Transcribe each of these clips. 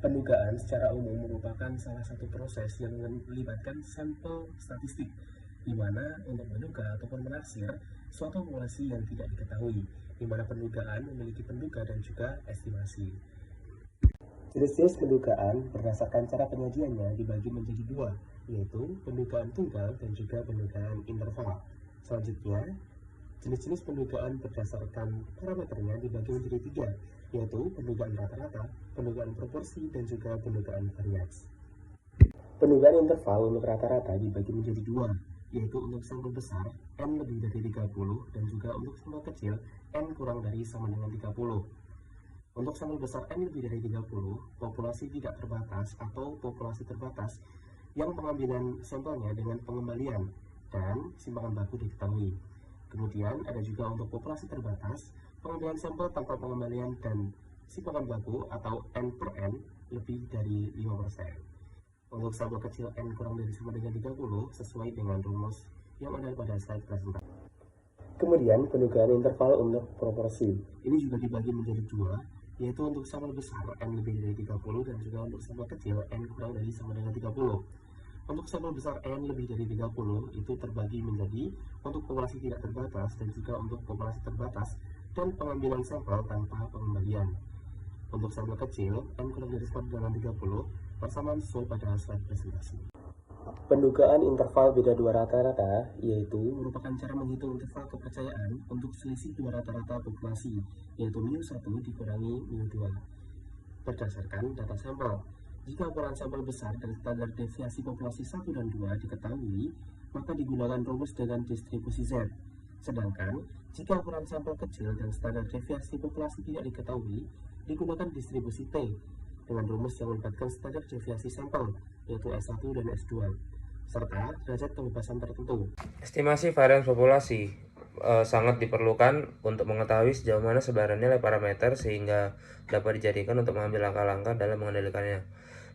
Pendugaan secara umum merupakan salah satu proses yang melibatkan sampel statistik, di mana untuk menduga ataupun menaksir suatu populasi yang tidak diketahui, di mana pendugaan memiliki penduga dan juga estimasi. Jenis-jenis pendugaan berdasarkan cara penyajiannya dibagi menjadi dua, yaitu pendugaan tunggal dan juga pendugaan interval. Selanjutnya, jenis-jenis pendugaan berdasarkan parameternya dibagi menjadi tiga, yaitu pendugaan rata-rata, pendugaan proporsi, dan juga pendugaan varians. Pendugaan interval untuk rata-rata dibagi menjadi dua, yaitu untuk sampel besar N lebih dari 30 dan juga untuk sampel kecil N kurang dari sama dengan 30. Untuk sampel besar N lebih dari 30, populasi tidak terbatas atau populasi terbatas yang pengambilan sampelnya dengan pengembalian dan simpangan baku diketahui. Kemudian ada juga untuk populasi terbatas, pengambilan sampel tanpa pengembalian dan simpangan baku atau N per N lebih dari 5%. Untuk sampel kecil N kurang dari sama dengan 30 sesuai dengan rumus yang ada pada slide presentasi. Kemudian pendugaan interval untuk proporsi. Ini juga dibagi menjadi dua, yaitu untuk sampel besar N lebih dari 30 dan juga untuk sampel kecil N kurang dari sama dengan 30. Untuk sampel besar N lebih dari 30 itu terbagi menjadi untuk populasi tidak terbatas dan juga untuk populasi terbatas dan pengambilan sampel tanpa pengembalian. Untuk sampel kecil, N kurang dari sama dengan 30, persamaan sesuai pada slide presentasi. Pendugaan interval beda dua rata-rata yaitu merupakan cara menghitung interval kepercayaan untuk selisih dua rata-rata populasi, yaitu mu1 dikurangi mu2 berdasarkan data sampel. Jika ukuran sampel besar dan standar deviasi populasi 1 dan 2 diketahui, maka digunakan rumus dengan distribusi Z. Sedangkan, jika ukuran sampel kecil dan standar deviasi populasi tidak diketahui, digunakan distribusi T dengan rumus yang melibatkan standar deviasi sampel, yaitu S1 dan S2, serta derajat kebebasan tertentu. Estimasi varians populasi sangat diperlukan untuk mengetahui sejauh mana sebaran nilai parameter sehingga dapat dijadikan untuk mengambil langkah-langkah dalam mengendalikannya.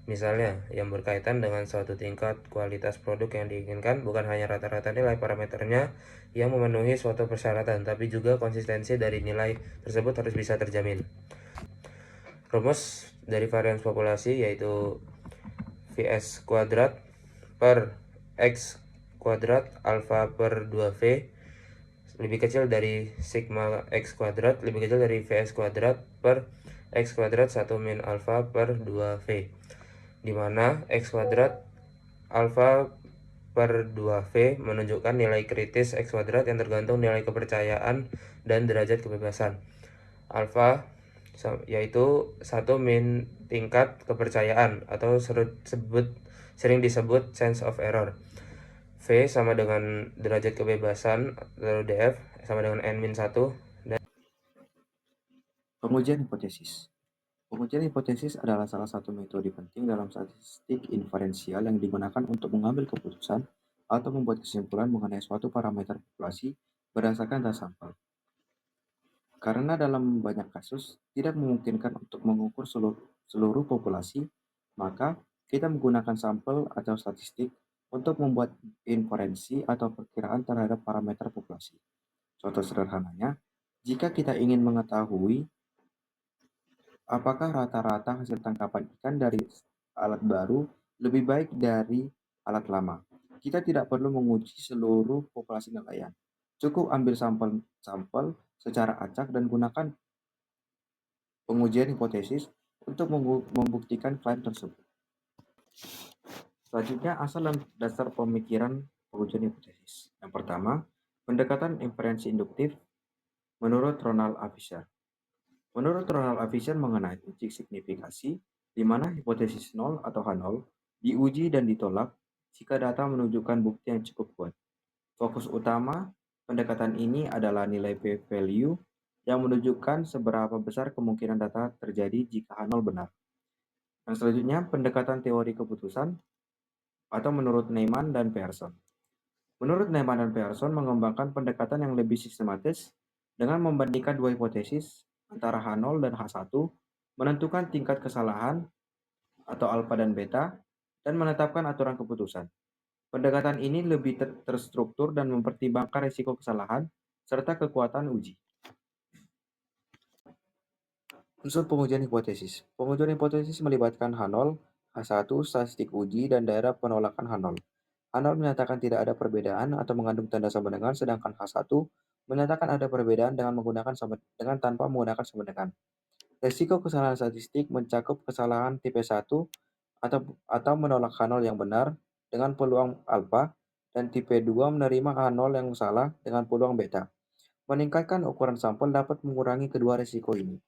Misalnya, yang berkaitan dengan suatu tingkat kualitas produk yang diinginkan bukan hanya rata-rata nilai parameternya yang memenuhi suatu persyaratan, tapi juga konsistensi dari nilai tersebut harus bisa terjamin. Rumus dari varians populasi yaitu Vs kuadrat per X kuadrat alfa per 2V lebih kecil dari sigma X kuadrat lebih kecil dari Vs kuadrat per X kuadrat 1 min alfa per 2V, di mana X kuadrat alfa per 2V menunjukkan nilai kritis X kuadrat yang tergantung nilai kepercayaan dan derajat kebebasan. Alfa yaitu 1 min tingkat kepercayaan atau sering disebut chance of error. V sama dengan derajat kebebasan atau DF sama dengan N-1 dan Pengujian hipotesis. Pengujian hipotesis adalah salah satu metode penting dalam statistik inferensial yang digunakan untuk mengambil keputusan atau membuat kesimpulan mengenai suatu parameter populasi berdasarkan data sampel. Karena dalam banyak kasus tidak memungkinkan untuk mengukur seluruh populasi, maka kita menggunakan sampel atau statistik untuk membuat inferensi atau perkiraan terhadap parameter populasi. Contoh sederhananya, jika kita ingin mengetahui apakah rata-rata hasil tangkapan ikan dari alat baru lebih baik dari alat lama, kita tidak perlu menguji seluruh populasi nelayan. Cukup ambil sampel secara acak dan gunakan pengujian hipotesis untuk membuktikan klaim tersebut. Selanjutnya, asal dan dasar pemikiran pengujian hipotesis. Yang pertama, pendekatan inferensi induktif menurut Ronald A. Fisher. Menurut Ronald A. Fisher mengenai uji signifikasi, di mana hipotesis 0 atau H0 diuji dan ditolak jika data menunjukkan bukti yang cukup kuat. Fokus utama pendekatan ini adalah nilai p-value yang menunjukkan seberapa besar kemungkinan data terjadi jika H0 benar. Yang selanjutnya, pendekatan teori keputusan atau menurut Neyman dan Pearson. Menurut Neyman dan Pearson mengembangkan pendekatan yang lebih sistematis dengan membandingkan dua hipotesis antara H0 dan H1, menentukan tingkat kesalahan atau alfa dan beta, dan menetapkan aturan keputusan. Pendekatan ini lebih terstruktur dan mempertimbangkan risiko kesalahan serta kekuatan uji. Unsur pengujian hipotesis. Pengujian hipotesis melibatkan H0, H1, statistik uji, dan daerah penolakan H0. H0 menyatakan tidak ada perbedaan atau mengandung tanda sama dengan, sedangkan H1 menyatakan ada perbedaan dengan tanpa menggunakan sama dengan. Resiko kesalahan statistik mencakup kesalahan tipe 1 atau menolak H0 yang benar dengan peluang alfa, dan tipe 2 menerima H0 yang salah dengan peluang beta. Meningkatkan ukuran sampel dapat mengurangi kedua resiko ini.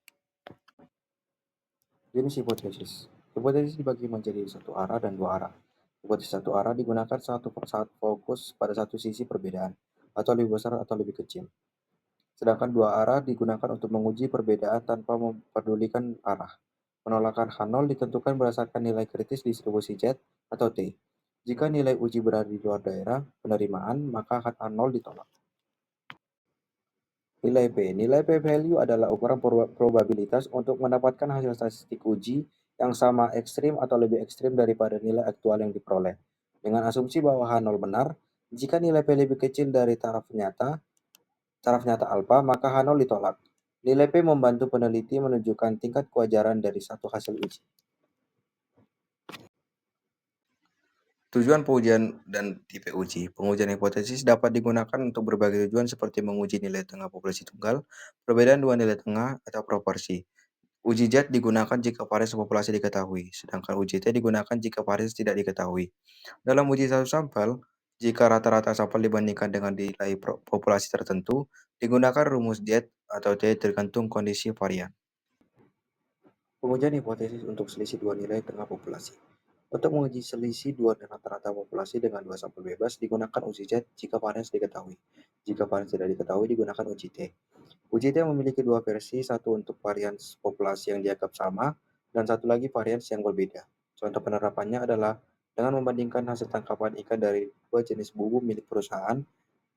Jenis hipotesis. Hipotesis dibagi menjadi satu arah dan dua arah. Hipotesis satu arah digunakan saat fokus pada satu sisi perbedaan, atau lebih besar atau lebih kecil. Sedangkan dua arah digunakan untuk menguji perbedaan tanpa memperdulikan arah. Penolakan H0 ditentukan berdasarkan nilai kritis distribusi Z atau T. Jika nilai uji berada di luar daerah penerimaan, maka H0 ditolak. Nilai P. Nilai P value adalah ukuran probabilitas untuk mendapatkan hasil statistik uji yang sama ekstrim atau lebih ekstrim daripada nilai aktual yang diperoleh. Dengan asumsi bahwa H0 benar, jika nilai P lebih kecil dari taraf nyata alfa, maka H0 ditolak. Nilai P membantu peneliti menunjukkan tingkat kewajaran dari satu hasil uji. Tujuan pengujian dan tipe uji. Pengujian hipotesis dapat digunakan untuk berbagai tujuan seperti menguji nilai tengah populasi tunggal, perbedaan dua nilai tengah, atau proporsi. Uji Z digunakan jika varians populasi diketahui, sedangkan uji T digunakan jika varians tidak diketahui. Dalam uji satu sampel, jika rata-rata sampel dibandingkan dengan nilai populasi tertentu, digunakan rumus Z atau T tergantung kondisi varian. Pengujian hipotesis untuk selisih dua nilai tengah populasi. Untuk menguji selisih dua rata-rata populasi dengan dua sampel bebas, digunakan uji Z jika varians diketahui. Jika varians tidak diketahui, digunakan uji T. Uji T memiliki dua versi, satu untuk varians populasi yang dianggap sama, dan satu lagi varians yang berbeda. Contoh penerapannya adalah dengan membandingkan hasil tangkapan ikan dari dua jenis bubu milik perusahaan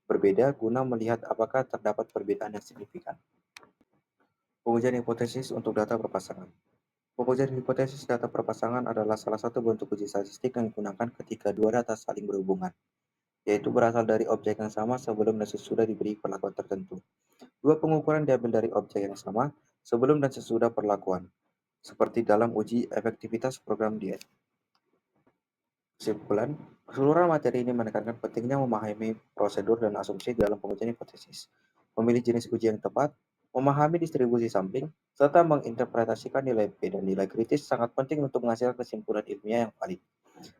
berbeda guna melihat apakah terdapat perbedaan yang signifikan. Pengujian hipotesis untuk data berpasangan. Pengujian hipotesis data perpasangan adalah salah satu bentuk uji statistik yang digunakan ketika dua data saling berhubungan, yaitu berasal dari objek yang sama sebelum dan sesudah diberi perlakuan tertentu. Dua pengukuran diambil dari objek yang sama sebelum dan sesudah perlakuan, seperti dalam uji efektivitas program diet. Kesimpulan, keseluruhan materi ini menekankan pentingnya memahami prosedur dan asumsi dalam pengujian hipotesis, memilih jenis uji yang tepat, memahami distribusi sampling, serta menginterpretasikan nilai P dan nilai kritis sangat penting untuk menghasilkan kesimpulan ilmiah yang valid.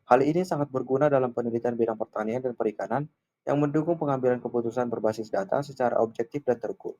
Hal ini sangat berguna dalam penelitian bidang pertanian dan perikanan yang mendukung pengambilan keputusan berbasis data secara objektif dan terukur.